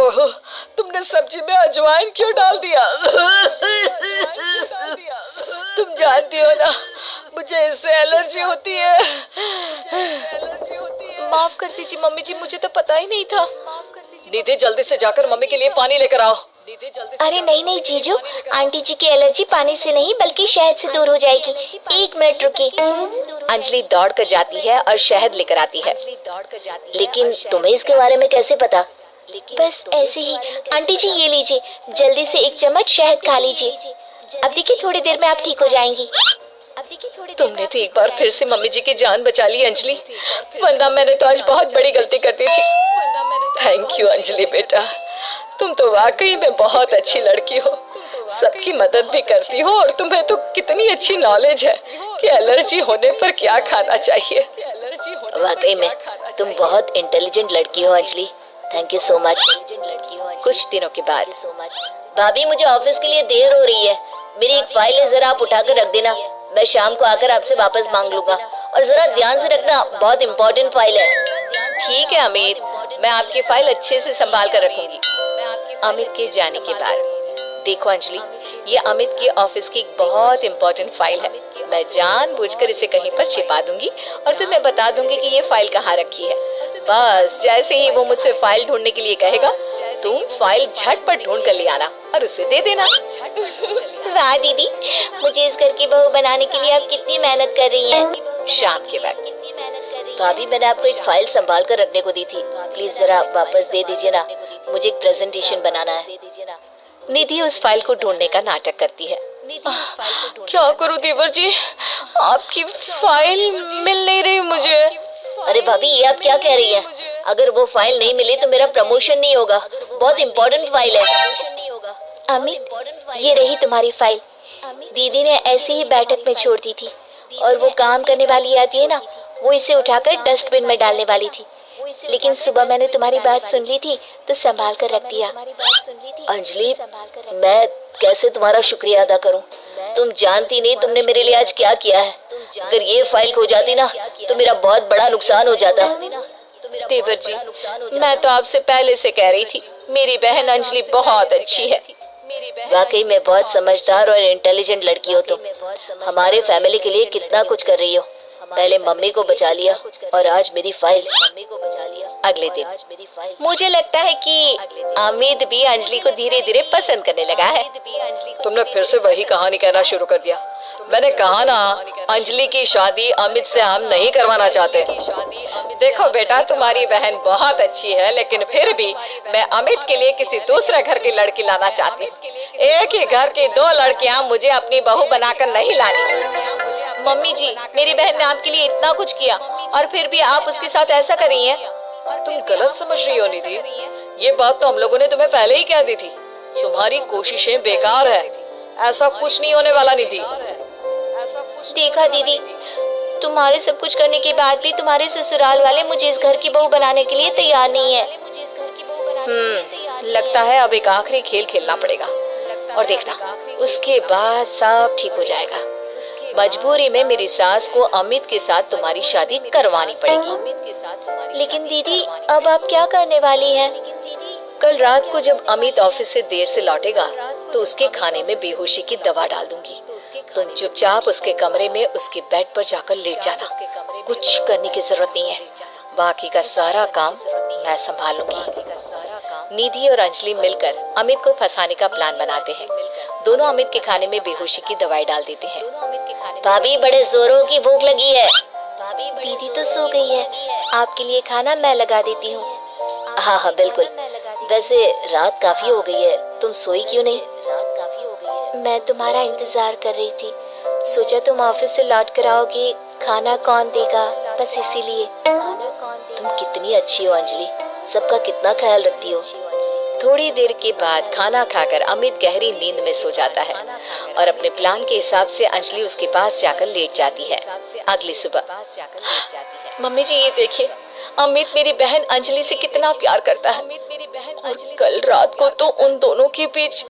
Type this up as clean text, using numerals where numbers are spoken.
ओह, तुमने सब्जी में अजवाइन क्यों डाल दिया? तुम जानती हो ना, मुझे इससे एलर्जी होती है। माफ कर दीजिए मम्मी जी, मुझे तो पता ही नहीं था। निधि, जल्दी से जाकर मम्मी के लिए पानी लेकर आओ। अरे नहीं नहीं जीजू, आंटी जी की एलर्जी पानी से नहीं बल्कि शहद से दूर हो जाएगी। 1 मिनट रुकिए। अंजलि दौड़ कर जाती है और शहद लेकर आती है। लेकिन तुम्हें इसके बारे में कैसे पता? बस ऐसे ही। आंटी जी ये लीजिए, जल्दी से 1 चम्मच शहद खा लीजिए। अब देखिए थोड़ी देर में आप ठीक हो जाएंगी। तुमने तो एक बार फिर से मम्मी जी की जान बचा ली अंजलि, वरना मैंने तो आज बहुत बड़ी गलती कर दी थी। थैंक यू अंजलि बेटा, तुम तो वाकई में बहुत अच्छी लड़की हो। सबकी मदद भी करती हो और तुम्हें तो कितनी अच्छी नॉलेज है कि एलर्जी होने पर क्या खाना चाहिए। वाकई में तुम बहुत इंटेलिजेंट लड़की हो Anjali. Thank you so much. कुछ दिनों के बाद भाभी, मुझे ऑफिस के लिए देर हो रही है। मेरी एक फाइल है, जरा आप उठाकर रख देना। मैं शाम को आकर आपसे वापस मांग लूंगा। और जरा ध्यान से रखना, बहुत इम्पोर्टेंट फाइल है। ठीक है अमित, मैं आपकी फाइल अच्छे से संभाल कर रखूंगी। अमित के जाने के बाद देखो अंजलि, ये अमित के ऑफिस की एक बहुत इम्पोर्टेंट फाइल है। मैं जानबूझकर इसे कहीं पर छिपा दूंगी और तुम्हें बता दूंगी कि ये फाइल कहाँ रखी है। बस जैसे ही वो मुझसे फाइल ढूंढने के लिए कहेगा, तुम फाइल झटपट ढूंढ कर ले आना और उसे दे देना। वाह दीदी, मुझे इस घर की बहू बनाने के लिए आप कितनी मेहनत कर रही हैं। शाम के वक्त भाभी, मैंने आपको एक फाइल संभाल कर रखने को दी थी, प्लीज जरा वापस दे दीजिए ना। मुझे एक प्रेजेंटेशन बनाना है। निधि उस फाइल को ढूंढने का नाटक करती है। क्या करूं देवर जी, आपकी फाइल मिल नहीं रही मुझे। अरे भाभी, ये आप क्या कह रही हैं? अगर वो फाइल नहीं मिली तो मेरा प्रमोशन नहीं होगा। बहुत इम्पोर्टेंट फाइल है। अमित, ये रही तुम्हारी फाइल। दीदी ने ऐसे ही बैठक में छोड़ दी थी और वो काम करने वाली आती है ना, वो इसे उठाकर डस्टबिन में डालने वाली थी। लेकिन सुबह मैंने तुम्हारी बात सुन ली थी तो संभाल कर रख दिया। अंजलि, मैं कैसे तुम्हारा शुक्रिया अदा करूं? तुम जानती नहीं तुमने मेरे लिए आज क्या किया है। अगर ये फाइल खो जाती ना तो मेरा बहुत बड़ा नुकसान हो जाता। देवर जी, मैं तो आपसे पहले से कह रही थी, मेरी बहन अंजलि बहुत अच्छी है। वाकई में बहुत समझदार और इंटेलिजेंट लड़की हो तुम। हमारे फैमिली के लिए कितना कुछ कर रही हो। पहले मम्मी को बचा लिया और आज मेरी फाइल। अगले दिन मुझे लगता है कि अमित भी अंजलि को धीरे धीरे पसंद करने लगा है। तुमने फिर से वही कहानी कहना शुरू कर दिया। मैंने कहा ना, अंजलि की शादी अमित से हम नहीं करवाना चाहते। देखो बेटा, तुम्हारी बहन बहुत अच्छी है, लेकिन फिर भी मैं अमित के लिए किसी दूसरे घर की लड़की लाना चाहती हूँ। एक ही घर की 2 लड़कियाँ मुझे अपनी बहू बनाकर नहीं लानी। मम्मी जी, मेरी बहन ने आपके लिए इतना कुछ किया और फिर भी आप उसके साथ ऐसा कर रही हैं। तुम गलत समझ रही हो निधि। ये बात तो हम लोगों ने तुम्हें पहले ही कह दी थी। तुम्हारी कोशिशें बेकार है। ऐसा कुछ नहीं होने वाला निधि। देखा दीदी, तुम्हारे सब कुछ करने के बाद भी तुम्हारे ससुराल वाले मुझे इस घर की बहू बनाने के लिए तैयार नहीं है। लगता है अब एक आखिरी खेल खेलना पड़ेगा और देखना, उसके बाद सब ठीक हो जाएगा। मजबूरी में मेरी सास को अमित के साथ तुम्हारी शादी करवानी पड़ेगी। लेकिन दीदी, अब आप क्या करने वाली हैं? कल रात को जब अमित ऑफिस से देर से लौटेगा तो उसके खाने में बेहोशी की दवा डाल दूंगी। तुम चुपचाप उसके कमरे में उसके बेड पर जाकर लेट जाना। कुछ करने की जरूरत नहीं है, बाकी का सारा काम मैं संभालूंगी। निधि और अंजलि मिलकर अमित को फंसाने का प्लान बनाते हैं। दोनों अमित के खाने में बेहोशी की दवाई डाल देते हैं। भाभी, बड़े जोरों की भूख लगी है। दीदी तो सो गई है, आपके लिए खाना मैं लगा देती हूँ। हाँ हाँ बिल्कुल। वैसे रात काफी हो गई है, तुम सोई क्यों नहीं? मैं तुम्हारा इंतजार कर रही थी। सोचा तुम ऑफिस से लौट कर आओगी, खाना कौन देगा, बस इसीलिए। तुम कितनी अच्छी हो अंजलि, सबका कितना ख्याल रखती हो। थोड़ी देर के बाद खाना खाकर अमित गहरी नींद में सो जाता है और अपने प्लान के हिसाब से अंजलि उसके पास जाकर लेट जाती है। अगली सुबह मम्मी जी, ये देखिए, अमित मेरी बहन अंजलि से कितना प्यार करता है और कल रात को तो उन दोनों के बीच